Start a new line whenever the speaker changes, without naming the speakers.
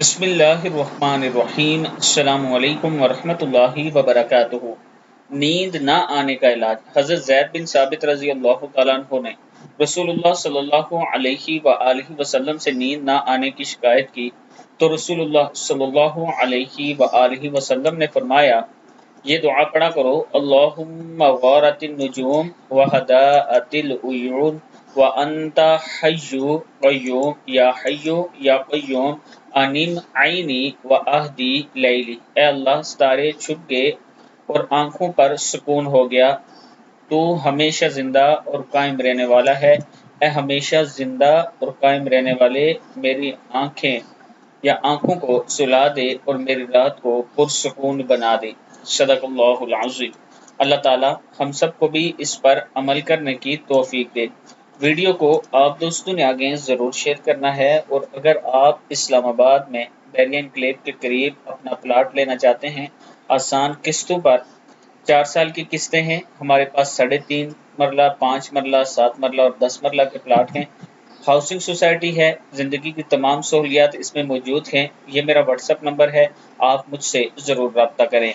بسم اللہ الرحمن الرحیم، السلام علیکم ورحمۃ اللہ وبرکاتہ۔ نیند نہ آنے کا علاج۔ حضرت زید بن ثابت رضی اللہ تعالیٰ عنہ نے رسول اللہ صلی اللہ علیہ وآلہ وسلم سے نیند نہ آنے کی شکایت کی تو رسول اللہ صلی اللہ علیہ وآلہ وسلم نے فرمایا، یہ دعا پڑھا کرو: اللہم غارت النجوم وہداءت العیون وانت حی قیوم یا حی یا قیوم انم عینی واہدی لیلی۔ اے اللہ، ستارے چھپ گئے اور آنکھوں پر سکون ہو گیا، تو ہمیشہ زندہ اور قائم رہنے والا ہے۔ اے ہمیشہ زندہ اور قائم رہنے والے، میری آنکھیں یا آنکھوں کو سلا دے اور میری رات کو پرسکون بنا دے۔ صدق اللہ العظیم۔ اللہ تعالی ہم سب کو بھی اس پر عمل کرنے کی توفیق دے۔ ویڈیو کو آپ دوستوں نے آگے ضرور شیئر کرنا ہے، اور اگر آپ اسلام آباد میں بیرین انکلیو کے قریب اپنا پلاٹ لینا چاہتے ہیں آسان قسطوں پر، 4 سال کی قسطیں ہیں، ہمارے پاس 3.5 مرلہ، 5 مرلہ، 7 مرلہ اور 10 مرلہ کے پلاٹ ہیں۔ ہاؤسنگ سوسائٹی ہے، زندگی کی تمام سہولیات اس میں موجود ہیں۔ یہ میرا واٹس ایپ نمبر ہے، آپ مجھ سے ضرور رابطہ کریں۔